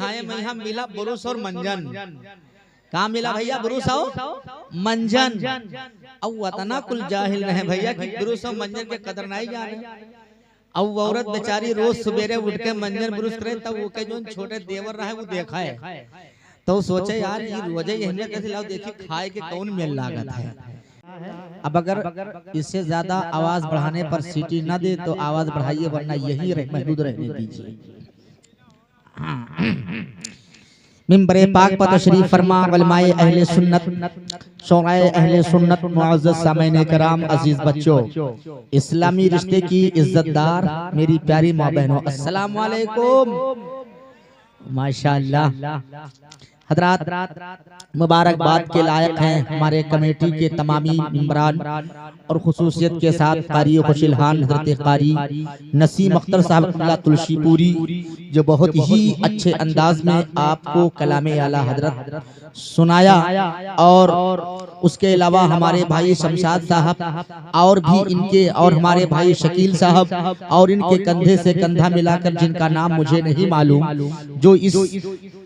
बिहाए में यहाँ मिला बुरुस और मंजन। कहाँ मिला भैया? बुरुस और मंजन। अब वतना कुल जाहिल रहे भैया कि बुरुस और मंजन के कदर नहीं जाने। अब वो औरत बेचारी रोज सवेरे उठ के मंजन बुरुस करे, तब वो के जो छोटे देवर रहे वो देखा है, तो सोचे यार ये रोजे अहमियत कैसे लाओ, देखिए खाए के कौन मेल लागत है। अब अगर इससे ज्यादा आवाज बढ़ाने पर सीटी ना दे तो आवाज बढ़ाइए, वरना यही महदूद रहने दीजिए। मिंबरे पाक पर तशरीफ फरमा उलमाए अहले सुन्नत, शोराए अहले सुन्नत, मुअज़्ज़ज़ सामईन किराम, अजीज बच्चों, इस्लामी रिश्ते की इज्जतदार मेरी प्यारी माँ बहनों, अस्सलाम वालेकुम। माशाअल्लाह हजरात मुबारकबाद के लायक हैं हमारे कमेटी के तमामी मेंबरान और खुसूसियत के साथ कारी खुशिलहान हजरत कारी नसीम अख्तर साहब तुलसीपुरी, जो बहुत ही अच्छे अंदाज में आपको कलामे आला हजरत सुनाया, और उसके अलावा हमारे भाई शमशाद साहब और भी इनके, और हमारे भाई शकील साहब, और इनके कंधे से कंधा मिलाकर जिनका नाम मुझे नहीं मालूम, जो इस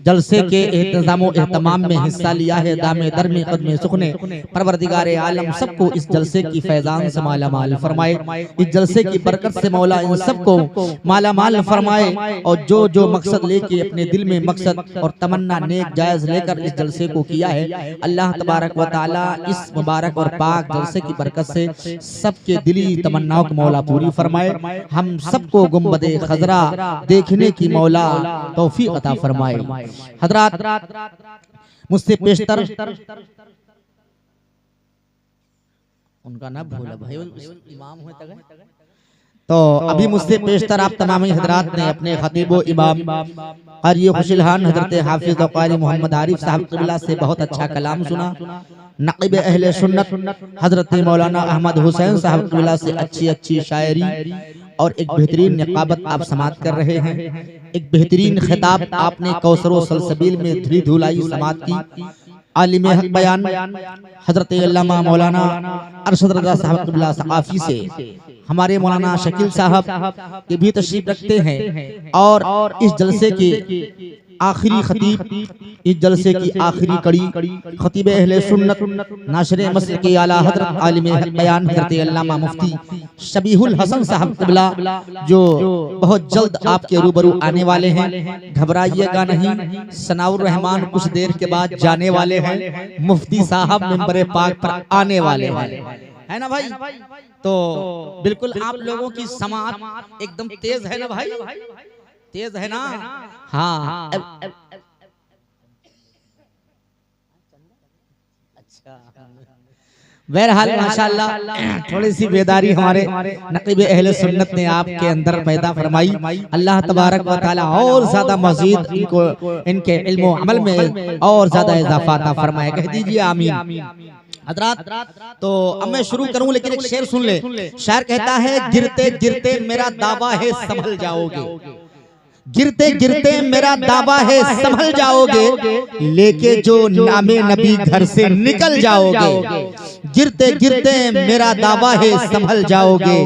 जलसे के एहतमाम में हिस्सा लिया है, दामे दर में कदमे सुखने परवरदिगार आलम सबको इस जलसे की फैजान से माला माल फरमाए, इस जलसे की बरकत से मौला इन सबको माला माल फरमाए, और जो जो मकसद लेके अपने दिल में मकसद और तमन्ना नेक जायज लेकर इस जलसे को किया है, अल्लाह तबारक व तआला इस मुबारक और पाक जलसे की बरकत से सबके दिली तमन्नाओं को मौला पूरी फरमाए, हम सबको गुंबदे खजरा देखने की मौला तौफीक अता फरमाए। हजरात मुझसे पेशतर उनका ना भूला भाई, इमाम हुए तक, तो अभी मुझसे पेशतर आप तमामी हजरात ने अपने खतीबो इमाम कारी खुशिलहान हजरत हाफिज कारी मोहम्मद आरिफ साहब क़िबला से बहुत अच्छा कलाम सुना। नक़ीब अहले सुन्नत हजरत मौलाना अहमद हुसैन साहब क़िबला से अच्छी अच्छी शायरी और एक बेहतरीन निकाबत आप समात कर रहे हैं, एक बेहतरीन खिताब आपने कौसर सलसबील में धुली धुलाई समात की। आलिम हक बयान हजरत अल्लामा मौलाना अरशद रज़ा साहब क़िबला सक़ाफ़ी से हमारे मौलाना शकील साहब के भी तशरीफ रखते हैं, और इस जलसे के आखिरी खतीब, इस जलसे की आखिरी कड़ी खतीब अहले सुन्नत नाशरे मस्ल के आला हजरत आलिम हक बयान हजरत अल्लामा मुफ्ती शबीहुल हसन साहब क़िबला, जो बहुत जल्द आपके रूबरू आने वाले हैं, घबराइएगा नहीं, सनाउर रहमान कुछ देर के बाद जाने वाले हैं, मुफ्ती साहब मिंबरे पाक पर आने वाले हैं, है ना भाई? तो बिल्कुल आप लोगों की समाअत एकदम तेज है ना भाई, तेज है ना? हाँ अच्छा, बहरहाल माशाअल्लाह थोड़ी सी बेदारी हमारे नक़ीब अहले सुन्नत ने आपके अंदर पैदा फरमाई। अल्लाह तबारक व तआला और ज्यादा मजीद इनको इनके इल्म व अमल में और ज्यादा इजाफा अता फरमाए, कह दीजिए आमीन। हजरात तो अब मैं शुरू करूं, लेकिन एक शेर सुन ले। शायर कहता है, गिरते गिरते मेरा दावा है संभल जाओगे, गिरते गिरते मेरा दावा है संभल जाओगे, लेके जो नामे नबी घर से निकल जाओगे, गिरते गिरते मेरा दावा है संभल जाओगे,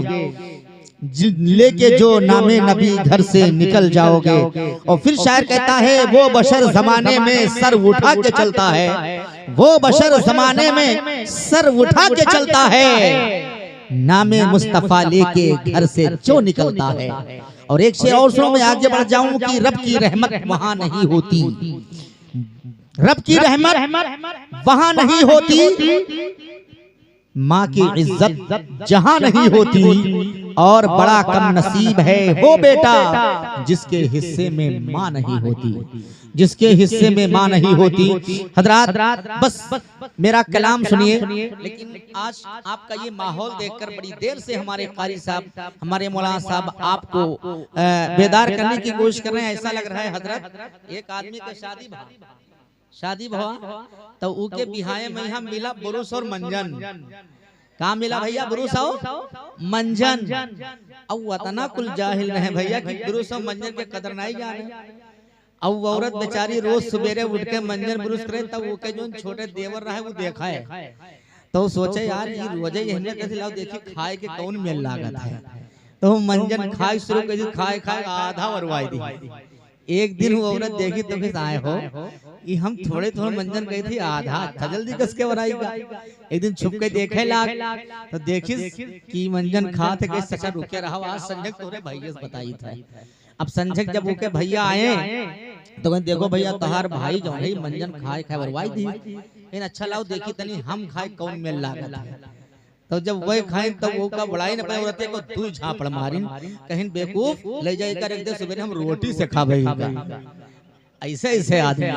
लेके जो नामे नबी घर से निकल जाओगे। और फिर शायर कहता है, वो बशर जमाने में सर उठा के चलता है, वो बशर जमाने में सर उठा के चलता है, नामे मुस्तफा लेके घर से जो निकलता है। और एक शेर और सुनो, मैं आगे बढ़ जाऊं कि रब की रहमत वहां नहीं होती, रब की रहमत वहां नहीं होती, माँ की इज्जत जहां नहीं होती, और बड़ा कम नसीब है वो बेटा जिसके हिस्से में माँ नहीं होती, जिसके हिस्से में माँ नहीं होती। हजरात बस मेरा कलाम सुनिए, लेकिन आज आपका ये माहौल देखकर बड़ी देर से हमारे कारी साहब, हमारे मौलाना साहब आपको बेदार करने की कोशिश कर रहे हैं। ऐसा लग रहा है हजरत एक आदमी का शादी भवा तो उके बिहाए में यहाँ मिला बुरुस और मंजन। कहाँ मिला भैया? बुरुस और मंजन। अब वतना कुल जाहिल रहे भैया कि बुरुस और मंजन के कदर नहीं जाने। अब औरत बेचारी रोज सवेरे उठ के मंजन बुरुस करे, तब वो के जो छोटे देवर रहे वो देखा है, तो सोचे यार ये रोजे अहमियत कैसे लाओ, देखिए खाए के कौन मेल लागत है, तो मंजन खाए शुरू कर खाए खाए आधा वरवाई दी, एक दिन वो औरत देखी तो फिर आए हो कि हम थोड़े थोड़े मंजन गई थी आधा था जल्दी कस के बनाईगा। एक दिन छुप के देखे लाग तो देखी कि मंजन खा थे कि सचा रुके रहा आज संजय तोरे भैया बताई था। अब संजय जब उनके भैया आए तो कहते देखो भैया तहार भाई जो है मंजन खाए खाए बरवाई दी इन अच्छा लाओ देखी तनी हम खाए कौन मेल लागत है। तो जब वही खाए तब वो का बड़ाई न पाए रहते को दू झापड़ मारिन कहीं बेवकूफ ले जाए कर एक दिन सुबह हम रोटी से खा भाई ऐसे ऐसे आदमी।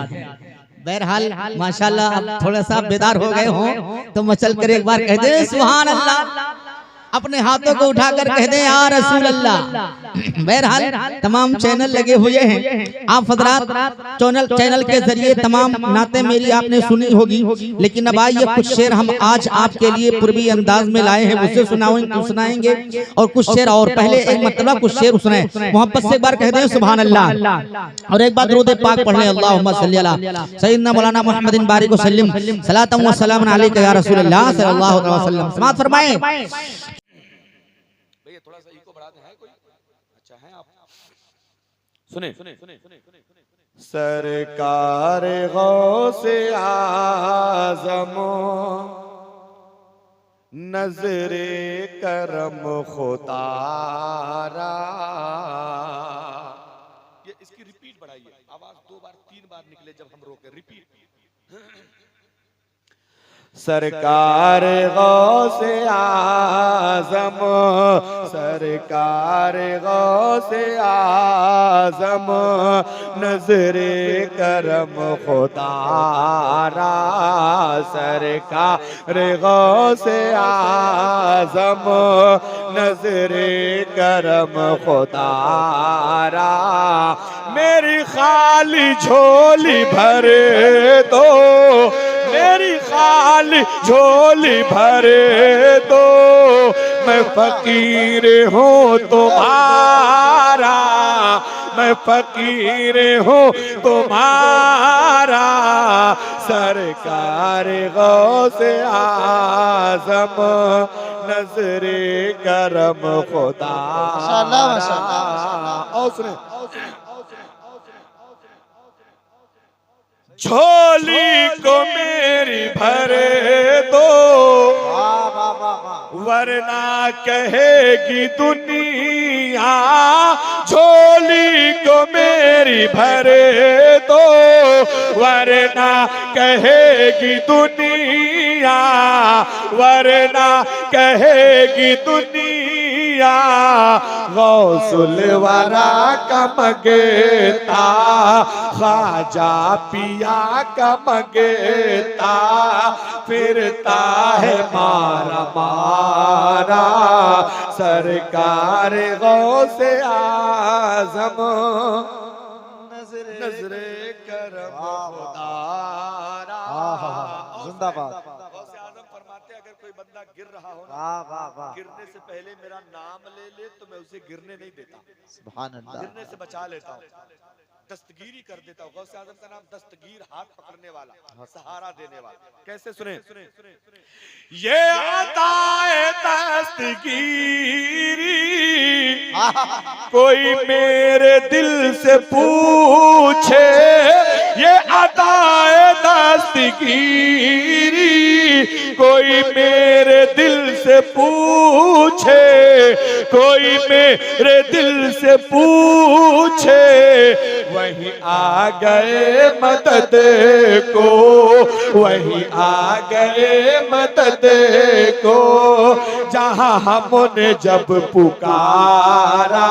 बहरहाल माशाल्लाह अब थोड़ा सा बेदार हो गए हो तो मचल कर एक बार कह दे सुभान अल्लाह, अपने हाथों को उठाकर कह दे या रसूल अल्लाह। बहरहाल तमाम चैनल लगे हुए हैं, आप हजरात चैनल के जरिए तमाम नाते मेरी आपने सुनी होगी, लेकिन अब आइए कुछ शेर हम आज आपके लिए पूर्वी अंदाज में लाए हैं, उसे सुनाएंगे और कुछ शेर और पहले एक मतलब कुछ शेर सुनाए मोहब्बत से एक बार कह दे सुभान अल्लाह और एक बार दुरूद पाक पढ़ ले अल्लाहुम्मा सल्ली अला सय्यदना मौलाना मुहम्मदिन बारिक वसल्लम सलातम व सलाम अलैका या रसूल अल्लाह सल्लल्लाहु अलैहि वसल्लम। समाअत फरमाएं। थोड़ा सा इको बढ़ा दें, है कोई? अच्छा है आप सुने। सरकार गौसे आज़म नजरे करम खुदारा, ये इसकी रिपीट बढ़ाइए, आवाज 2 बार 3 बार निकले जब हम रोके। रिपीट। सरकार गौसे आज़म सरकार गौसे आज़म नजरे करम खुदारा, सरकार गौसे आज़म नजरे करम खुदारा, मेरी खाली झोली भरे दो, मेरी खाली झोली भरे दो, मैं फकीर हूँ तुम्हारा, मैं फकीर हूँ तुम्हारा, सरकार गौसे आज़म नजरे करम खुदा। माशाअल्लाह माशाअल्लाह। और सुने, झोली को मेरी भरे दो, वरना कहेगी दुनिया, झोली को मेरी भरे दो, वरना कहेगी दुनिया, वरना कहेगी दुनिया, गौसुल वरा का मगेता, ख्वाजा पिया का मगेता, फिरता है मारा मारा, सरकार गौसे आज़म नजरे करम खुदारा। जिंदाबाद। गौसे आज़म फरमाते अगर कोई बंदा गिर रहा हो ना, गिरने से पहले मेरा नाम ले तो मैं उसे गिरने नहीं देता, सुभान अल्लाह, गिरने से बचा लेता हूँ, दस्तगीरी कर देता हूँ। गौसे आज़म का नाम दस्तगीर, हाथ पकड़ने वाला, सहारा देने वाला। कैसे सुने, ये अताए दस्तगीरी कोई मेरे दिल से पूछे, ये अताए दस्तगीरी कोई मेरे दिल से पूछे, कोई मेरे दिल से पूछे, वहीं आ गए मदद को, वहीं आ गए मदद को, जहां हमने जब पुकारा,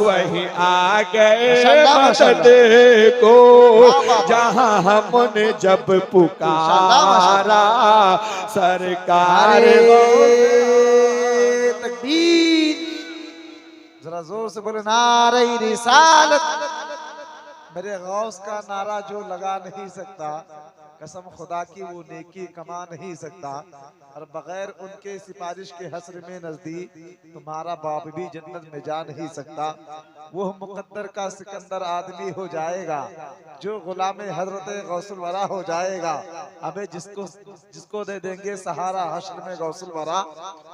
वहीं आ गए मदद को, जहां हमने जब पुकारा, सरकार। तकबीर, जरा जोर से बोले नारे रिसालत। मेरे गौस का नारा जो लगा नहीं सकता, कसम खुदा की वो नेकी कमा नहीं सकता, और बगैर उनके सिफारिश के हस्र में नजदीक तुम्हारा बाप भी जन्नत में जा नहीं सकता। वो मुकद्दर का सिकंदर आदमी हो जाएगा जो गुलाम हजरत गौसुल वरा हो जाएगा। हमें जिसको दे देंगे सहारा हश्र में गौसुल वरा,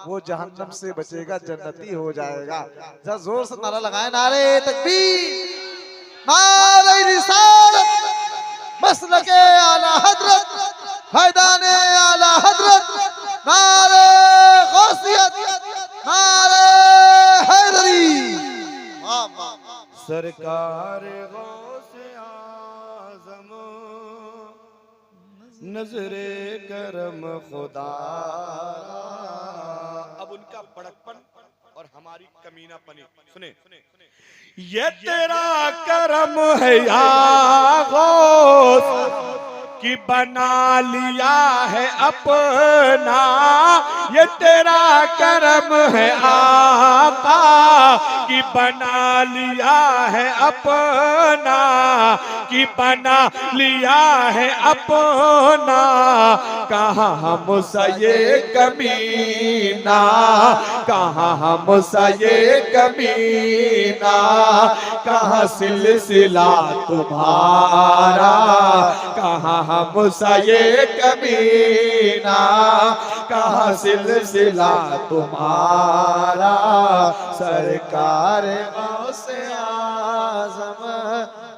वो जहन्नम से बचेगा, जन्नती हो जाएगा। जरा जोर से नारा लगाए, नारे तकबीर। रिसालत मसलके आला हजरत फैदाने आला हजरत नारे गौसियत नारे हैदरी। सरकार गौसे आज़म नजरे करम खुदा। अब उनका बड़कपन और हमारी कमीनापनी सुने। ये तेरा करम है या गौस कि बना लिया है अपना। ये तेरा करम है आका कि बना लिया है अपना, कि बना लिया है अपना। कहाँ हमसा ये कमीना, कहाँ हमसा ये कमीना, कहाँ सिलसिला तुम्हारा, कहाँ हमसा ये कमीना, कहाँ सिलसिला तुम्हारा। सरकार गौसे आज़म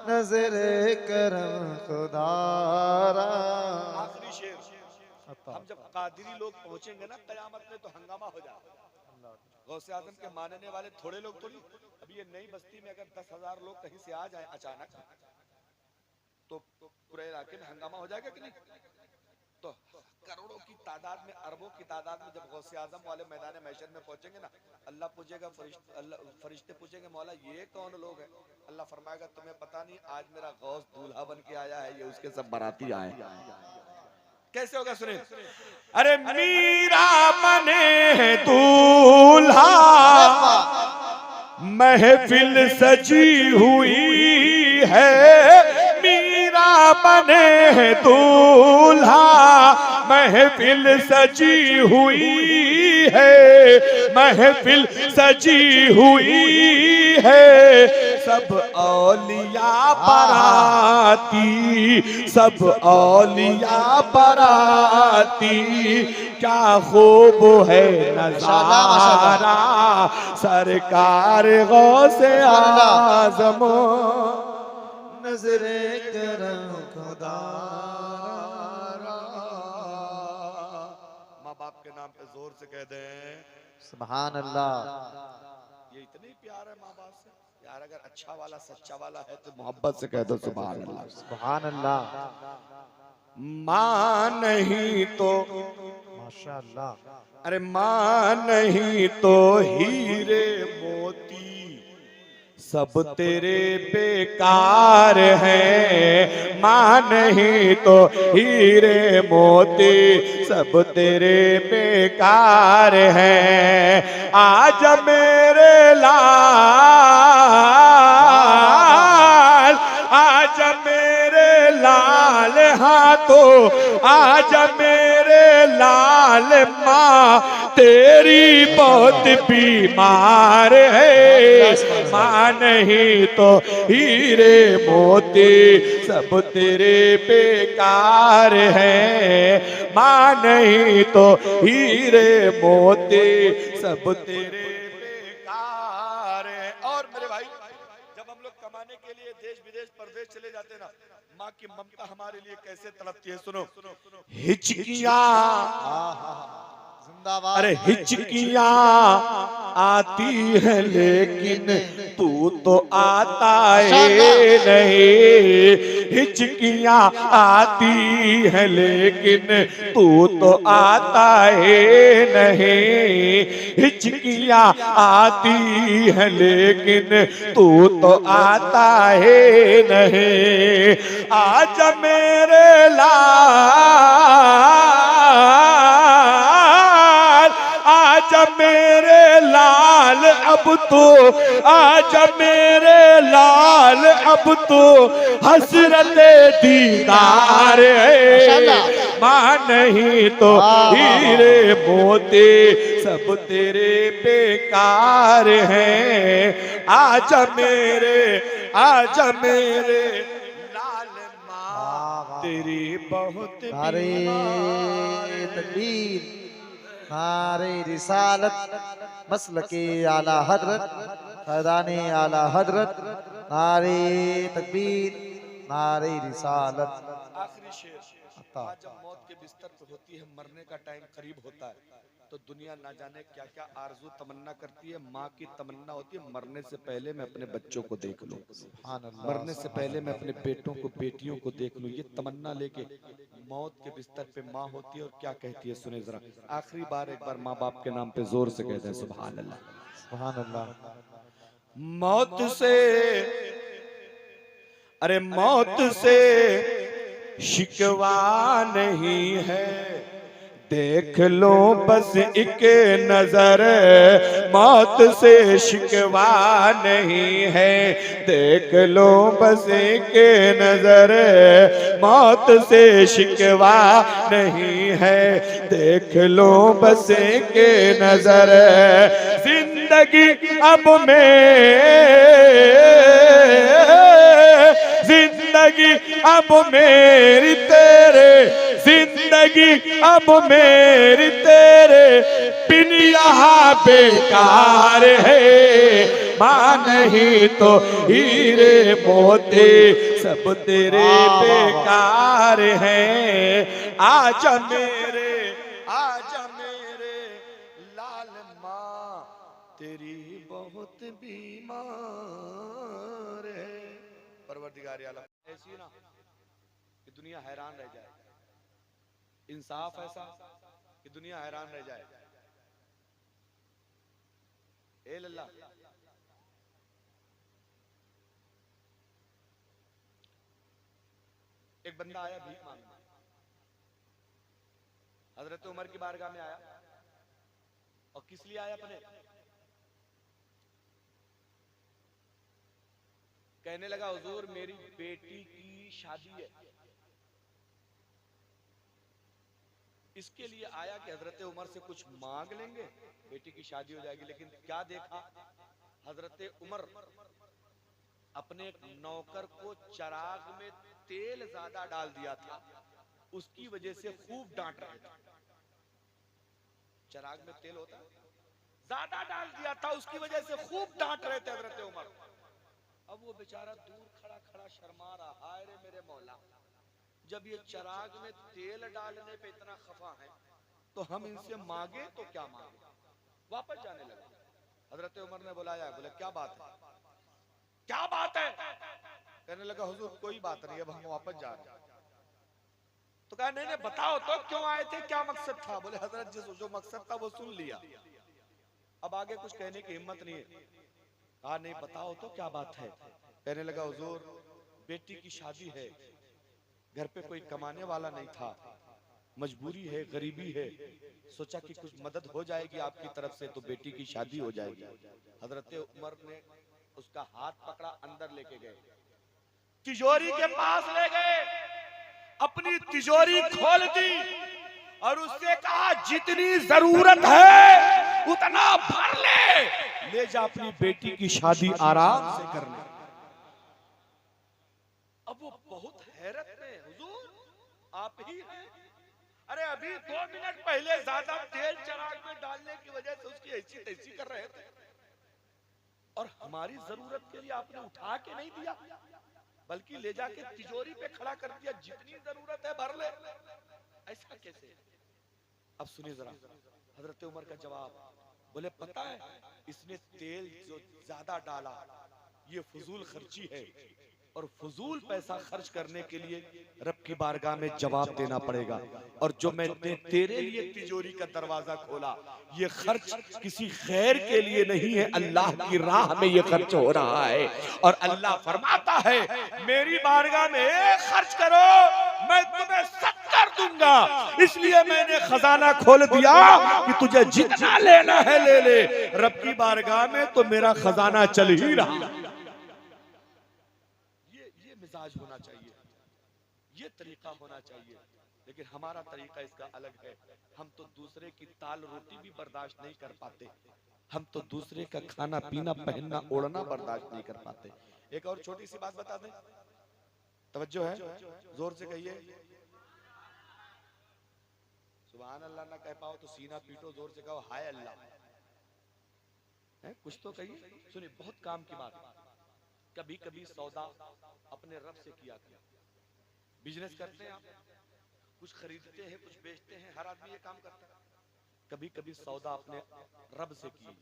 नजरे करम खुदारा। आखिरी शेर, हम जब कादिरी लोग पहुंचेंगे ना कयामत में तो हंगामा हो जाएगा। गौसे आज़म के मानने वाले थोड़े लोग थोड़ी। अभी ये नई बस्ती में अगर 10,000 लोग कहीं से आ जाए अचानक तो पूरे इलाके में हंगामा हो जाएगा कि नहीं? तो करोड़ों की तादाद में, अरबों की तादाद में जब गौसे आज़म वाले मैदान महशर में पहुंचेंगे ना, अल्लाह पूछेगा, फरिश्ते पूछेंगे मौला ये कौन लोग हैं? अल्लाह फरमाएगा तुम्हें पता नहीं, आज मेरा गौस दूल्हा बन के आया है, ये उसके सब बाराती आए। कैसे होगा सुने। अरे मीरा बने दूल्हा, महफिल सजी हुई है। मीरा बने दूल्हा, महफिल सजी हुई है, महफिल सजी हुई है। सब औलिया बराती, सब औलिया बराती, क्या खूब है नज़ारा। सरकार गौसे आज़म नजरे करम खुदारा। माँ बाप के नाम पे जोर से कह दें सुभान अल्लाह। ये इतने प्यार है माँ बाप से यार। अगर अच्छा वाला सच्चा वाला है तो मोहब्बत से कह दो सुभान अल्लाह। सुभान अल्लाह। माँ नहीं तो माशाअल्लाह। अरे माँ नहीं तो हीरे मोती सब तेरे बेकार हैं। माँ नहीं तो हीरे मोती सब तेरे बेकार हैं। आज मेरे लाल, आज मेरे लाल हाथों, आज मेरे लाल माँ तेरी बहुत बीमार है। माँ नहीं तो हीरे मोती सब तेरे बेकार हैं। माँ नहीं तो हीरे मोती सब तेरे बेकार हैं। और मेरे भाई जब हम लोग कमाने के लिए देश विदेश परदेश चले जाते हैं ना, माँ की ममता हमारे लिए कैसे तड़पती है। सुनो। हिचकियां, अरे हिचकियां आती है लेकिन तू तो आता है नहीं। हिचकियां आती है लेकिन तू तो आता है नहीं। हिचकियां आती है लेकिन तू तो आता है नहीं। आज मेरे लाल, आज मेरे लाल अब तो, आज मेरे लाल अब तो हसरत दीदार है। माँ नहीं तो हीरे मोती सब तेरे बेकार हैं। आज मेरे लाल माँ तेरी बहुत नारे तकबीर, नारे रिसालत मसलके आला हजरत फैदाने आला हजरत। नारे तकबीर, नारे रिसालत। आखिरी शेर। आज जब मौत के बिस्तर पे होती है, मरने का टाइम करीब होता है, तो दुनिया ना जाने क्या क्या आरज़ू तमन्ना करती है। माँ की तमन्ना होती है मरने से पहले मैं अपने बच्चों को देख लूं, मरने से पहले मैं अपने बेटों को बेटियों को देख लूं। ये तमन्ना लेके मौत के बिस्तर पे माँ होती है और क्या कहती है, सुने जरा। आखिरी बार एक बार माँ बाप के नाम पे जोर से कहते हैं सुभान अल्लाह। सुभान अल्लाह। मौत से, अरे मौत से शिकवा नहीं है, देख लो बस एक नजर। मौत से शिकवा नहीं है, देख लो बस एक नजर। मौत से शिकवा नहीं है, देख लो बस एक नजर। जिंदगी अब जिंदगी अब मेरी तेरे, जिंदगी अब मेरी तेरे बिन यहाँ बेकार है। माँ नहीं तो हीरे मोती सब तेरे बेकार हैं। आजा मेरे लाल माँ, तेरी बहुत बीमार है। परवरदिगार आलम ऐसी ना कि दुनिया हैरान रह जाए, इंसाफ ऐसा कि दुनिया हैरान रह जाए। ए लल्ला, एक बंदा आया भीख मांगने, हजरत उमर की बारगाह में आया। और किस लिए आया? अपने कहने लगा हुजूर मेरी बेटी की शादी है, इसके लिए आया कि हजरत उमर से कुछ मांग लेंगे, बेटी की शादी हो जाएगी। लेकिन क्या देखा, हजरत उमर अपने एक नौकर को चिराग में तेल ज्यादा डाल दिया था, उसकी वजह से खूब डांट रहे थे। चिराग में तेल होता ज्यादा डाल दिया था, उसकी वजह से खूब डांट रहे थे हजरत उमर। अब वो बेचारा दूर खड़ा खड़ा शर्मा रहा, हाय रे मेरे मौला, जब ये चिराग में तेल डालने पे इतना खफा है तो हम इनसे मांगे तो क्या मांगे। वापस जाने लगा। हजरत उमर ने बुलाया, बोले क्या बात है, क्या बात है? कहने लगा हुजूर कोई बात नहीं, अब हम वापस जा रहे हैं। तो कहा नहीं नहीं बताओ तो क्यों आए थे, क्या मकसद था? बोले हजरत जो मकसद था वो सुन लिया, अब आगे कुछ कहने की हिम्मत नहीं है। कहा नहीं बताओ तो क्या बात है? कहने लगा हुजूर बेटी की शादी है, घर पे कोई कमाने वाला नहीं था, मजबूरी है, गरीबी है, सोचा कि कुछ मदद हो जाएगी आपकी तरफ से तो बेटी की शादी हो जाएगी। हजरत उमर ने उसका हाथ पकड़ा, अंदर लेके गए, तिजोरी के पास ले गए, अपनी तिजोरी खोल दी और उससे कहा जितनी जरूरत है उतना भर ले जा, अपनी बेटी की शादी आराम से कर ले। अब वो बहुत हैरत में, हुजूर आप ही हैं? अरे अभी 2 मिनट पहले ज्यादा तेल चिराग में डालने की वजह से उसकी ऐसी तैसी कर रहे थे, और हमारी जरूरत के लिए आपने उठा के नहीं दिया, बल्कि ले जाके तिजोरी पे खड़ा कर दिया, जितनी जरूरत है भर ले। ऐसा कैसे? अब सुनिए जरा हजरत उमर का जवाब। बोले पता है इसने तेल जो ज्यादा डाला ये फजूल खर्ची है, और फजूल पैसा खर्च करने के लिए रब की बारगाह में जवाब देना पड़ेगा। और जो मैंने तेरे लिए तिजोरी का दरवाजा खोला ये खर्च किसी खैर के लिए नहीं है, अल्लाह की राह में ये खर्च हो रहा है। और अल्लाह फरमाता है मेरी बारगाह में एक खर्च करो मैं तुम्हें 70 दूंगा, इसलिए मैंने खजाना खोल दिया कि तुझे जितना लेना है ले ले। रब की बारगाह में तो मेरा खजाना चल ही रहा। ये मिजाज होना चाहिए, ये तरीका होना चाहिए। लेकिन हमारा तरीका इसका अलग है। हम तो दूसरे की ताल रोटी भी बर्दाश्त नहीं कर पाते, हम तो दूसरे का खाना पीना पहनना ओढ़ना बर्दाश्त नहीं कर पाते। एक और छोटी सी बात बता दें, तवज्जो है, जोर से कहिए सुभान अल्लाह। ना कह पाओ तो सीना पीटो, जोर से कहो हाय अल्लाह। है कुछ तो कहिए। सुनिए बहुत काम की बात, कभी कभी सौदा अपने रब से किया करो। बिजनेस करते हैं आप, कुछ खरीदते हैं, कुछ बेचते हैं, हर आदमी ये काम करता है। कभी कभी सौदा अपने रब से किए,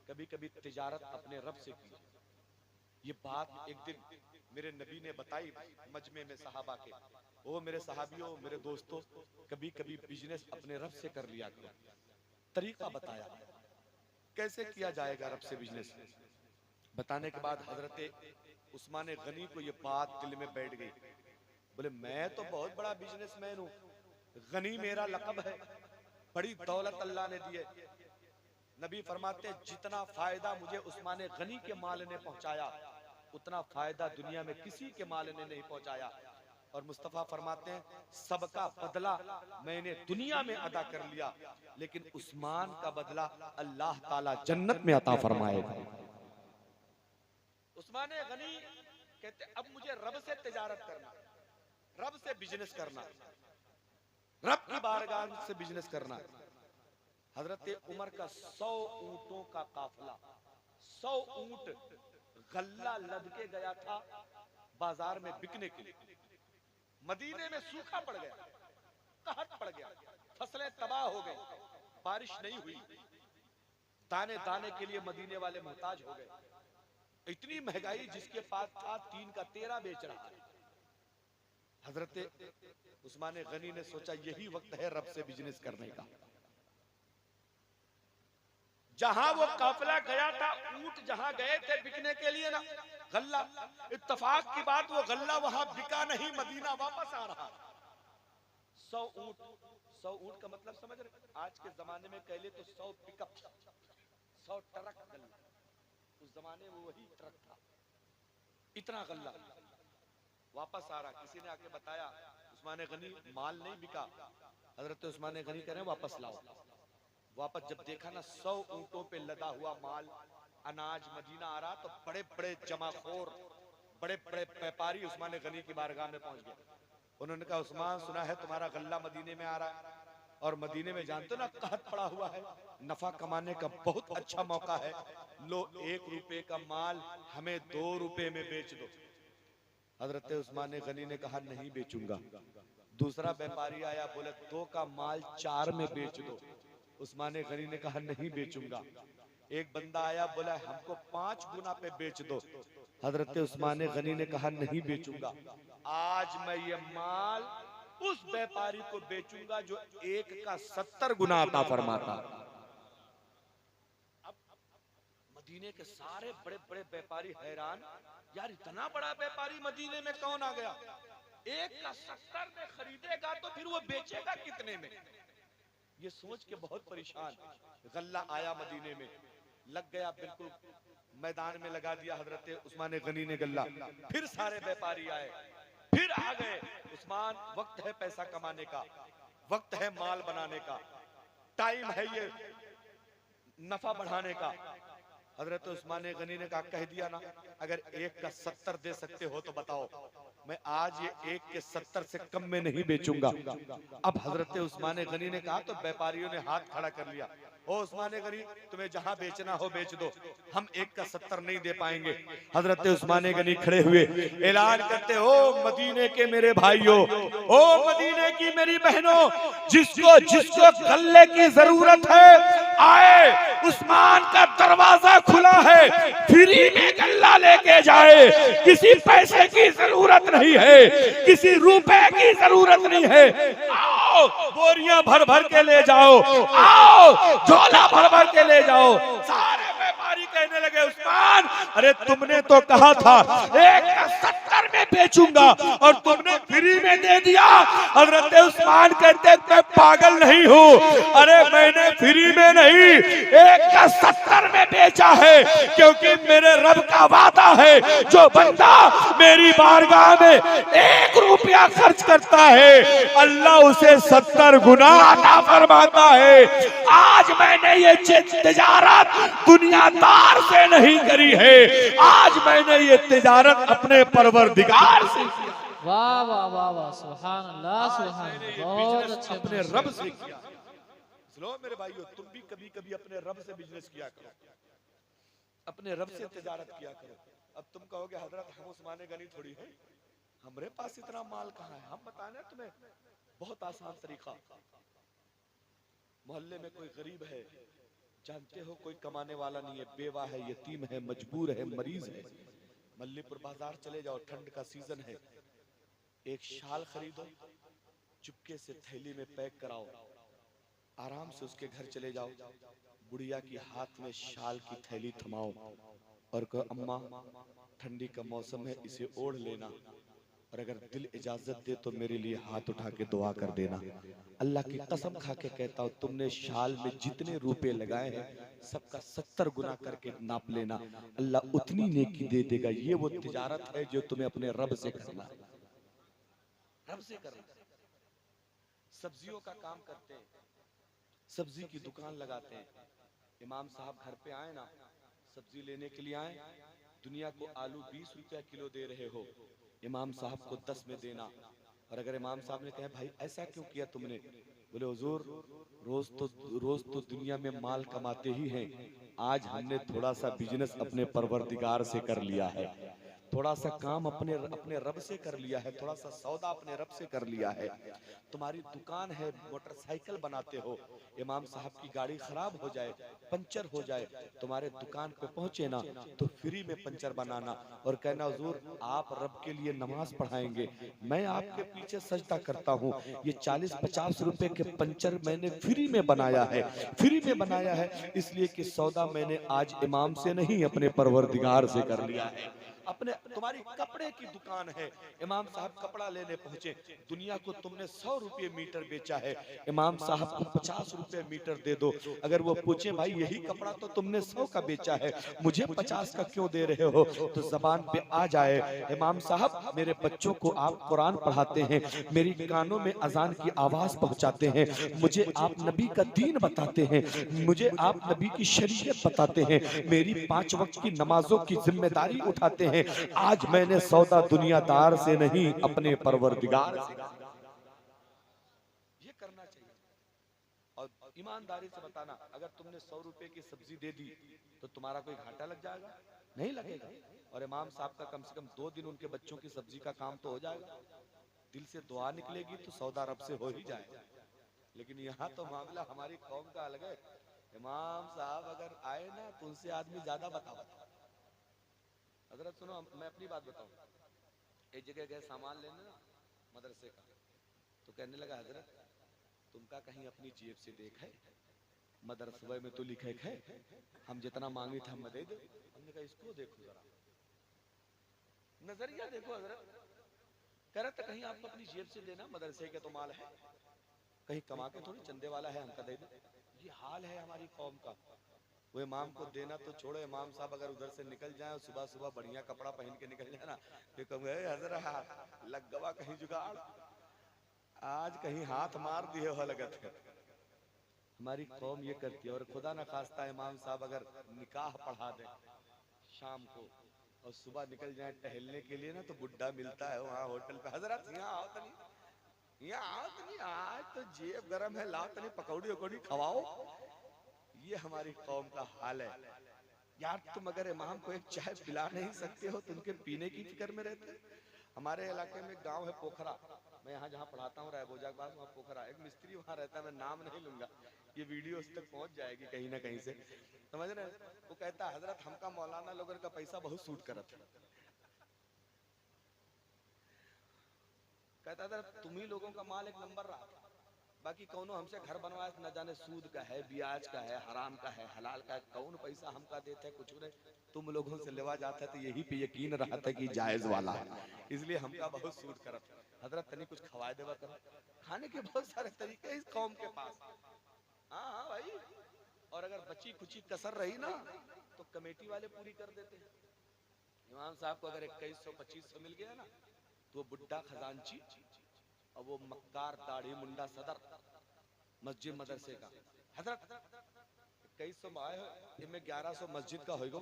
कभी कभी तिजारत अपने रब से की। ये बात एक दिन मेरे नबी ने बताई मजमे में सहाबा के, ओ मेरे सहाबियों, मेरे दोस्तों, कभी कभी बिजनेस अपने रब से कर लिया करो। तरीका बताया कैसे किया जाएगा रब से बिजनेस। बताने के बाद हजरत उस्मान गनी को ये बात दिल में बैठ गई। बोले मैं तो बहुत बड़ा बिजनेसमैन हूँ, गनी मेरा लक़ब है, बड़ी दौलत अल्लाह ने दी है। नबी फरमाते हैं जितना फायदा मुझे उस्मान गनी के माल ने पहुंचाया, उतना फायदा दुनिया में किसी के माल ने नहीं पहुंचाया। और मुस्तफा फरमाते हैं सबका बदला मैंने दुनिया में अदा कर लिया, लेकिन उस्मान का बदला अल्लाह ताला जन्नत में अता फरमाएगा। उस्मान गनी कहते अब मुझे रब से तिजारत करना, रब से बिजनेस करना, रब की बारगाह से बिजनेस करना। हजरत उमर का 100 ऊंटों का काफिला, 100 ऊंट गल्ला लद के गया था बाजार में बिकने के लिए। मदीने में सूखा पड़ गया, कहत पड़ गया, फसलें तबाह हो गई, बारिश नहीं हुई, दाने दाने के लिए मदीने वाले मोहताज हो गए। इतनी महंगाई, जिसके पास था 3 का 13 बेच रहा है। हजरत उस्मान गनी ने सोचा यही वक्त है रब से बिजनेस करने का। जहां वो काफिला गया था, ऊंट जहां गए थे बिकने के लिए ना, गल्ला, इत्तेफाक की बात वो गल्ला वहां बिका नहीं, मदीना वापस आ रहा। 100 ऊंट, 100 ऊंट का मतलब समझ रहे? आज के जमाने में कह ले तो 100 पिकअप, 100 ट्रक गल्ला। उस जमाने में वही ट्रक था, इतना गल्ला वापस आ रहा। किसी ने आके बताया उस्मान गनी माल नहीं बिका। हजरत उस्मान गनी कह रहे वापस लाओ। वापस जब देखा ना 100 ऊंटों पे लदा हुआ माल, अनाज मदीना आ रहा, तो बड़े बड़े जमाखोर, बड़े बड़े व्यापारी उस्मान गनी की बारगाह में पहुंच गए। उन्होंने कहा उस्मान, सुना है तुम्हारा गल्ला मदीने में आ रहा है, और मदीने में जानते हो ना कहत पड़ा हुआ है, नफा कमाने का बहुत अच्छा मौका है, लो 1 रुपए का माल हमें 2 रुपए में बेच दो। हजरत उस्मान गनी ने कहा नहीं बेचूंगा। दूसरा व्यापारी आया, बोले 2 का माल 4 में बेच दो। उस्मान गनी ने कहा नहीं बेचूंगा। एक बंदा आया, बोला हमको 5 गुना पे बेच दो। हजरत उस्मान गनी ने कहा नहीं बेचूंगा। आज मैं ये माल उस व्यापारी को बेचूंगा जो 1 का 70 गुना अता फरमाता। अब मदीने के सारे बड़े बड़े व्यापारी हैरान, यार इतना बड़ा व्यापारी मदीने में कौन आ गया? 1 का 70 में खरीदेगा तो फिर वो बेचेगा कितने में? ये सोच के बहुत परेशान। गल्ला आया मदीने में, लग गया, बिल्कुल मैदान में लगा दिया हजरत उस्मान गनी ने गल्ला। फिर सारे व्यापारी आए, फिर आ गए। उस्मान, वक्त है पैसा कमाने का, वक्त है माल बनाने का, टाइम है ये नफा बढ़ाने का। हजरत उस्मान गनी ने कहा कह दिया ना, अगर 1 का 70 दे सकते हो तो बताओ, मैं आज ये 1 के 70 से कम में नहीं बेचूंगा। अब हजरत उस्मान गनी ने कहा तो व्यापारियों ने हाथ खड़ा कर लिया, ओ उस्मान गनी तुम्हें जहां बेचना हो बेच दो, हम 1 का 70 नहीं दे पाएंगे। हजरत उस्मान गनी खड़े हुए ऐलान करते, ओ मदीने के मेरे भाइयों, ओ मदीने की मेरी बहनों, जिसको जिसको गल्ले की जरूरत है आए, उस्मान का दरवाजा खुला है, फ्री में गल्ला लेके जाए, किसी पैसे की जरूरत नहीं है, किसी रुपए की जरूरत नहीं है। आओ बोरियां भर भर के ले जाओ, आओ झोला भर भर के ले जाओ। सारे व्यापारी कहने लगे उस्मान, अरे तुमने तो कहा था 1 का 70 में बेचूंगा और तुमने फ्री में दे दिया। हजरत उस्मान कहते मैं पागल नहीं हूँ, अरे मैंने फ्री में नहीं 1 का 70 में बेचा है, क्योंकि मेरे रब का वादा है जो बंदा मेरी बारगाह में 1 रुपया खर्च करता है अल्लाह उसे 70 गुना अता फरमाता है। आज मैंने ये तिजारत दुनियादार से नहीं करी है, आज मैंने ये तिजारत अपने परवरदिगार से किया। वाह वाह वाह वाह, सुभान अल्लाह, सुभान अल्लाह, बहुत अच्छे, अपने रब से किया। सुनो मेरे भाइयों, तुम भी कभी कभी अपने रब से बिजनेस किया करो, अपने रब से तिजारत किया करो। अब तुम कहोगे हजरत हम उस्मान गनी थोड़ी है, हमारे पास इतना माल कहाँ है। हम बताने तुम्हें बहुत आसान तरीका। मोहल्ले में कोई गरीब है, जानते हो कोई कमाने वाला नहीं है, बेवा है, यतीम है, मजबूर है, मरीज है, मल्लीपुर बाजार चले जाओ, ठंड का सीजन है, एक शाल खरीदो, चुपके से थैली में पैक कराओ, आराम से उसके घर चले जाओ, बुढ़िया की हाथ में शाल की थैली थमाओ और कहो अम्मा ठंडी का मौसम है, इसे ओढ़ लेना, और अगर दिल इजाजत दे तो मेरे लिए हाथ उठा के दुआ कर देना। अल्लाह की कसम खा के कहता हूँ, तुमने शाल में जितने रुपए लगाए हैं सबका 70 गुना करके नाप लेना, अल्लाह उतनी नेकी दे देगा। ये वो तिजारत है जो तुम्हें अपने रब से करना है, रब से करना। सब्जियों का काम करते हैं, सब्जी की दुकान लगाते हैं, इमाम साहब घर पे आए ना, सब्जी लेने के लिए आए, दुनिया को आलू 20 रुपया किलो दे रहे हो, इमाम साहब को 10 में देना। और अगर इमाम साहब ने कहा भाई ऐसा क्यों किया तुमने, बोले हुजूर रोज तो दुनिया में माल कमाते ही हैं, आज हमने थोड़ा सा बिजनेस अपने परवरदिगार से कर लिया है, थोड़ा सा काम अपने रब से कर लिया है, थोड़ा सा सौदा अपने रब से कर लिया है। तुम्हारी दुकान है, मोटरसाइकिल बनाते हो, इमाम साहब की गाड़ी खराब हो जाए, पंचर हो जाए, तुम्हारे दुकान पे पहुंचे ना तो फ्री में पंचर बनाना और कहना हुजूर आप रब के लिए नमाज पढ़ाएंगे, मैं आपके पीछे सजदा करता हूँ, ये 40-50 रुपए के पंचर मैंने फ्री में बनाया है, फ्री में बनाया है इसलिए कि सौदा मैंने आज इमाम से नहीं अपने परवरदिगार से कर लिया है। अपने तुम्हारी कपड़े की दुकान है, इमाम साहब कपड़ा लेने पहुंचे, दुनिया को तुमने 100 रुपये मीटर बेचा है, इमाम साहब को 50 रुपये मीटर दे दो। अगर वो पूछे भाई यही कपड़ा तो तुमने 100 का बेचा है, मुझे 50 का क्यों दे रहे हो, तो जबान पे आ जाए इमाम साहब मेरे बच्चों को आप कुरान पढ़ाते हैं, मेरी कानों में अजान की आवाज पहुंचाते हैं, मुझे आप नबी का दीन बताते हैं, मुझे आप नबी की शरीयत बताते हैं, मेरी 5 वक्त की नमाजों की जिम्मेदारी उठाते हैं, आज मैंने सौदा दुनियादार से नहीं अपने परवरदिगार से। ये करना चाहिए और ईमानदारी से बताना, अगर तुमने 100 रुपए की सब्जी दे दी तो तुम्हारा कोई घाटा लग जाएगा, नहीं लगेगा। और इमाम साहब का कम से कम 2 दिन उनके बच्चों की सब्जी का काम तो हो जाएगा, दिल से दुआ निकलेगी तो सौदा रब से हो ही जाएगा। लेकिन यहाँ तो मामला हमारी कौम का अलग है, इमाम साहब अगर आए ना तो उनसे आदमी ज्यादा बताओ। हजरत सुनो मैं अपनी बात बताऊं, एक जगह गए सामान लेने ना मदरसे का, तो कहने लगा हजरत तुमका कहीं अपनी जेब से देखा है, मदरसे में तो लिखे है हम जितना मांगे थे हम दे दो। हमने कहा इसको देखो जरा, नजरिया देखो हजरत, कह रहा था कहीं आपको अपनी जेब से देना, मदरसे के तो माल है, कहीं कमा के थोड़ी चंदे वाला है हमका दे दो। ये हाल है हमारी कौम का। वो इमाम को देना तो छोड़ो, इमाम साहब अगर उधर से निकल जाए और सुबह सुबह बढ़िया कपड़ा पहन के निकल जाए ना, फिर कहूँगा हजरत लग गवा कहीं जुगाड़, आज कहीं हाथ मार दिए हो लगत है। हमारी कौम ये करती है। और खुदा न खास्ता इमाम साहब अगर निकाह पढ़ा दे शाम को और सुबह निकल जाए टहलने के लिए ना, तो बुड्ढा मिलता है वहाँ होटल पे, हजरत यहाँ आओ तनी, यहाँ आओ तनी, आज तो जेब गरम है, लाओ तनी पकौड़ी वकौड़ी खवाओ। ये हमारी कौम का हाल है यार। तुम अगर इमाम को एक चाय पिला नहीं सकते हो तो उनके पीने की फिक्र में रहते। हमारे इलाके में गांव है पोखरा, मैं यहाँ जहाँ पढ़ाता हूँ रायबोजा के पास, वहाँ पोखरा, एक मिस्त्री वहाँ रहता है, मैं नाम नहीं लूंगा, ये वीडियो उस तक पहुंच जाएगी कहीं ना कहीं से, समझ रहे। वो कहता है हजरत हमका मौलाना लोगों का पैसा बहुत सूट करत है, कहता था तुम ही लोगों का माल एक नंबर रहा, बाकी कौनो हमसे घर बनवाए न जाने सूद का है, ब्याज का है, हराम का है, हलाल का है, कौन पैसा हमका देते है कुछ नहीं, तुम लोगों से लेवा जाता है तो यही पे यकीन रहा था कि जायज वाला है, इसलिए हमका बहुत सूद करत। हजरत तनी कुछ खवाए देवा करो, खाने के बहुत सारे तरीके इस कौम के पास। हाँ हाँ भाई, और अगर बची खुची कसर रही ना तो कमेटी वाले पूरी कर देते हैं। इमाम साहब को अगर 2100-2500 मिल गया ना तो वो बुड्ढा खजांची और वो मक्कार दाढ़ी मुंडा सदर मस्जिद मदरसे का, हजरत 2100 में आए हो, इनमें 1100 मस्जिद का होगा,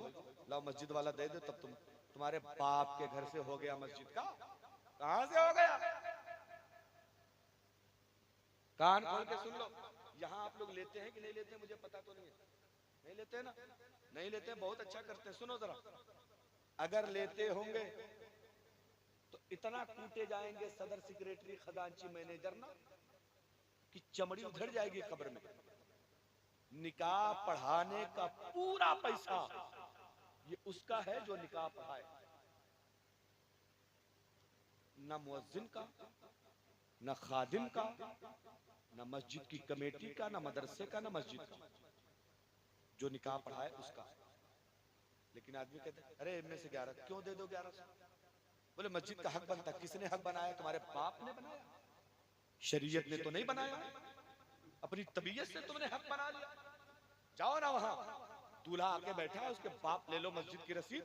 लाओ मस्जिद वाला दे दो, तब तुम्हारे बाप के घर से हो गया मस्जिद का। कहां से हो गया? कान खोल के सुन लो, यहाँ आप लोग लेते हैं कि नहीं लेते हैं मुझे पता तो नहीं है, नहीं लेते हैं ना, नहीं लेते हैं, बहुत अच्छा करते हैं। सुनो जरा, अगर लेते होंगे तो इतना कूटे जाएंगे सदर सेक्रेटरी खजांची मैनेजर ना कि चमड़ी उधड़ जाएगी कब्र में। निकाह पढ़ाने का पूरा पैसा ये उसका है जो निकाह पढ़ाए, न मुअज्जिन का, न खादिम का, न मस्जिद की कमेटी का, न मदरसे का, न मस्जिद का। जो निकाह पढ़ाए उसका। लेकिन आदमी कहते अरे इनमें से 11 क्यों दे दो 1100? बोले मस्जिद का हक बनता। किसने हक बनाया? तुम्हारे बाप ने बनाया, शरीयत ने तो नहीं बनाया, अपनी तबीयत से तुमने हक बना लिया। जाओ ना वहां, दूल्हा आके बैठा है, उसके बाप ले लो मस्जिद की रसीद,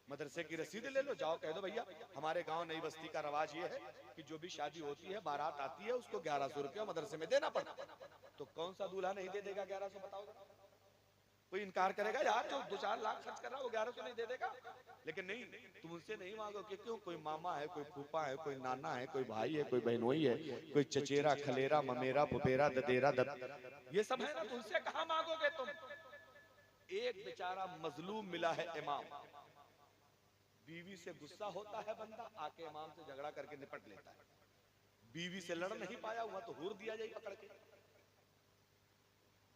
मदरसे की रसीद ले लो, जाओ कह दो भैया हमारे गांव नई बस्ती का रवाज ये है कि जो भी शादी होती है बारात आती है उसको 1100 रुपया मदरसे में देना पड़ता है। तो कौन सा दूल्हा नहीं दे देगा 1100? बताओ। कोई इनकार करेगा यार जो 2-4 लाख खर्च कर रहा है वो 1100 नहीं दे देगा? लेकिन नहीं, तुम उनसे नहीं मांगो कि क्यों, कोई मामा है, कोई फूफा है, कोई नाना है, कोई भाई है, कोई बहनोई है, कोई चचेरा खलेरा ममेरा फुफेरा ददेरा ये सब है ना, तुमसे कहां मांगोगे तुम? एक बेचारा मजलूम मिला है इमाम, बीवी से गुस्सा होता है बंदा, आके इमाम से झगड़ा करके निपट लेता है। बीवी से लड़ नहीं पाया हुआ तो हुर दिया जाए पकड़ के,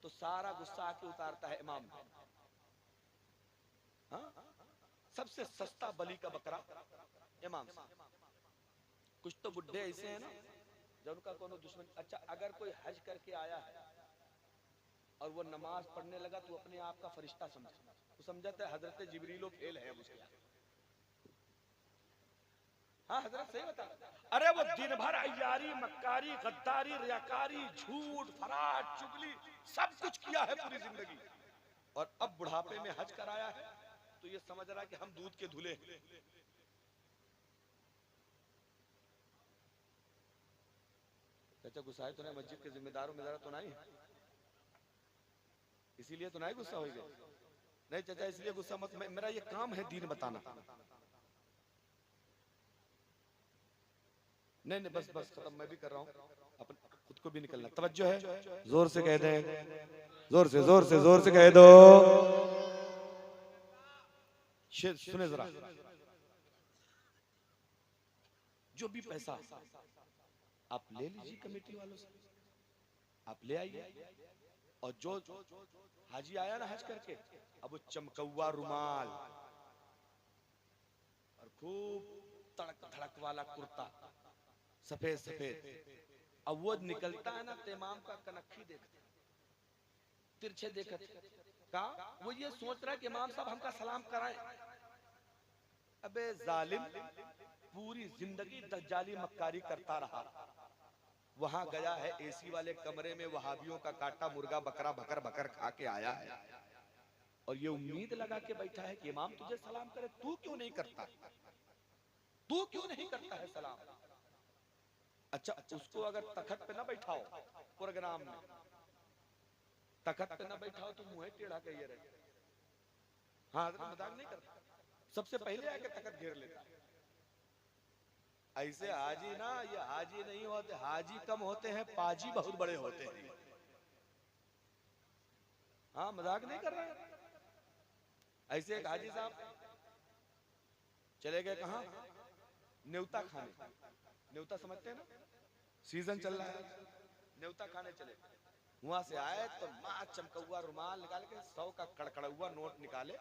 तो सारा गुस्सा आके उतारता है इमाम पे। हाँ? सबसे सस्ता बलि का बकरा इमाम से। कुछ तो बुढ़े ऐसे हैं ना जब उनका कोनो दुश्मन। अच्छा अगर कोई हज करके आया है और वो नमाज पढ़ने लगा तो अपने आप का फरिश्ता समझे, वो समझता है हजरत जिब्रीलो फेल है उसके यहाँ। हाँ हजरत सही बता। अरे वो दिन भर अय्यारी मक्कारी गद्दारी रियाकारी झूठ फराड चुगली सब कुछ किया है पूरी जिंदगी, और अब बुढ़ापे में हज कराया है तो ये समझ रहा है कि हम दूध के धुले हैं। चाचा गुस्सा है तो नहीं, मस्जिद के जिम्मेदारों में तो नहीं, इसीलिए तो नहीं गुस्सा हो गया। नहीं चाचा इसलिए गुस्सा मत, मेरा ये काम है दीन बताना। नहीं नहीं बस बस खत्म, मैं भी कर रहा हूँ, अपन खुद को भी निकलना। तवज्जो है, जोर से कह दे, जोर से जोर से जोर से कह दो। सुने जरा, जो भी पैसा आप ले लीजिए कमेटी वालों से, आप ले आइए। और जो हाजी आया ना हज करके, अब वो चमकौआ रुमाल और खूब तड़क धड़क वाला कुर्ता सफेद सफेद, अब वो निकलता है ना तो इमाम का कनखी देखते तिरछे देखते का, वो ये सोच रहा है कि इमाम साहब हमका सलाम कराएं। अबे जालिम, पूरी जिंदगी दज्जाली मक्कारी करता रहा, वहां गया है एसी वाले कमरे में वहाबियों का काटा मुर्गा बकरा भकर भकर खा के आया है, और ये उम्मीद लगा के बैठा है कि इमाम तुझे सलाम करे, तू क्यों नहीं करता, तू क्यों नहीं करता है सलाम। अच्छा उसको अगर तखत पे ना बैठाओ, प्रोग्राम में तखत पे ना बैठाओ तो मुंह टेढ़ा कहिए रहे। हाँ मजाक नहीं करता, सबसे पहले आके तखत घेर लेता। ऐसे हाजी ना, ये हाजी नहीं होते, हाजी कम होते हैं, पाजी बहुत बड़े होते हैं। हाँ मजाक नहीं कर रहे। ऐसे एक हाजी साहब चले गए कहाँ, न्योता खाने। न्योता समझते हैं ना, सीजन चल रहा है, न्योता खाने चले। वहां से आए तो माँ चमकौआ रुमाल निकाल के 100 का कड़कड़ुआ नोट निकाले,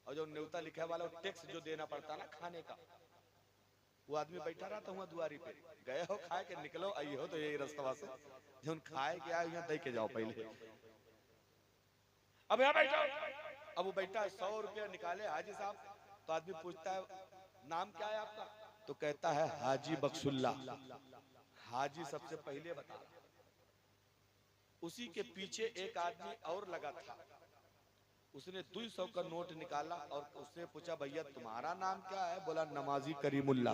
और जो न्योता लिखा वाला टैक्स जो देना पड़ता ना खाने का, वो आदमी बैठा रहा था वहां दुआरी पे। गए हो खाए के निकलो, आई हो तो यही रास्ता से जो खाए के आए यहाँ दे के जाओ पहले, अब यहाँ बैठो। अब वो बैठा है, 100 रुपया निकाले हाजी साहब, तो आदमी पूछता है नाम क्या है आपका, तो कहता है हाजी बक्सुल्ला। हाजी सबसे पहले बता। उसी के पीछे एक आदमी और लगा था, उसने 200 का नोट निकाला और उसने पूछा भैया तुम्हारा नाम क्या है, बोला नमाजी करीमुल्ला।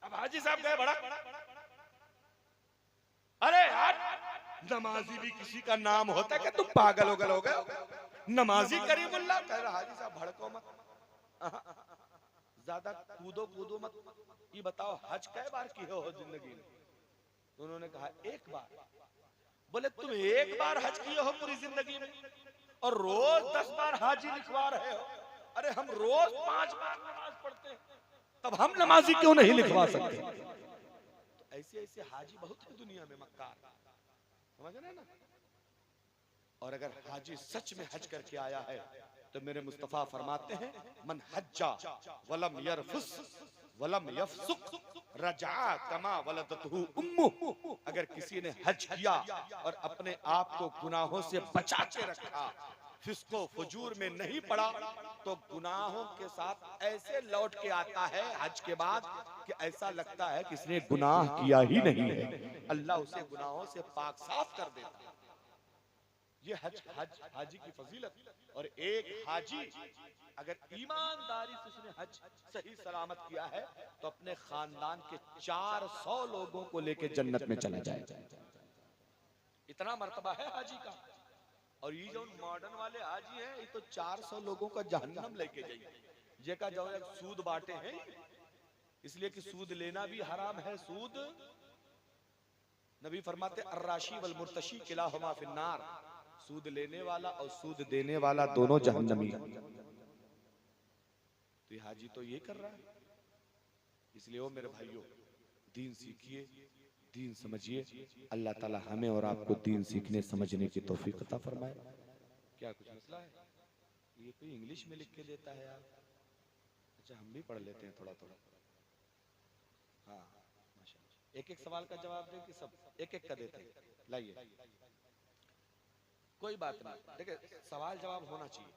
अब हाजी साहब गए बड़ा, अरे यार नमाजी भी किसी का नाम होता है क्या, तुम पागल हो गए, नमाजी करीमुल्ला। कह रहा हाजी साहब भड़को मत, ज्यादा कूदो मत, ये बताओ हज कै बार की हो जिंदगी में। तो उन्होंने कहा एक बार। बोले तुम एक बार हज किए हो पूरी जिंदगी में, और रोज 10 बार हाजी लिखवा रहे हो। अरे हम रोज 5 बार नमाज पढ़ते हैं, तब हम नमाजी क्यों नहीं लिखवा सकते? तो ऐसे ऐसे हाजी बहुत है दुनिया में, मक्कार, समझ रहे ना। और अगर हाजी सच में हज करके आया है तो मेरे मुस्तफा फरमाते हैं, मन हज्जा वलम यरफुस वलम यफसुक रजा कमा वलदतहु उम्मु। अगर किसी ने हज किया और अपने आप को गुनाहों से बचा के रखा, फिस्को फजूर में नहीं पड़ा, तो गुनाहों के साथ ऐसे लौट के आता है हज के बाद कि ऐसा लगता है कि इसने गुनाह किया ही नहीं है। अल्लाह उसे गुनाहों से पाक साफ कर देता है। ये हाजी की फजीलत। और एक हाजी अगर ईमानदारी से उसने हज सही सलामत किया है तो अपने खानदान के 400 लोगों को लेके जन्नत में चला जाएगा। इतना मर्तबा है हाजी का। और ये जो मॉडर्न वाले हाजी हैं, ये तो 400 लोगों का जहन्नम लेके जाएंगे। ये का जो सूद बांटे हैं, इसलिए कि सूद लेना भी हराम है। सूद, नबी फरमाते अर्राशी वल मुर्तशी किलाहुमा फिन्नार, सूद लेने वाला और सूद देने वाला दोनों जहन्नमी। तो ये हाजी तो ये कर रहा है। इसलिए वो मेरे भाइयों, दीन सीखिए, दीन समझिए। अल्लाह ताला हमें और आपको दीन सीखने समझने की तौफीक अता फरमाए। क्या कुछ मसला है? ये कोई इंग्लिश में लिख के देता है यार। अच्छा, हम भी पढ़ लेते हैं थोड़ा थोड़ा। हाँ माशाल्लाह। एक एक सवाल का जवाब दें कि सब एक एक का देते हैं? लाइए, कोई बात नहीं, देखिए सवाल जवाब होना चाहिए।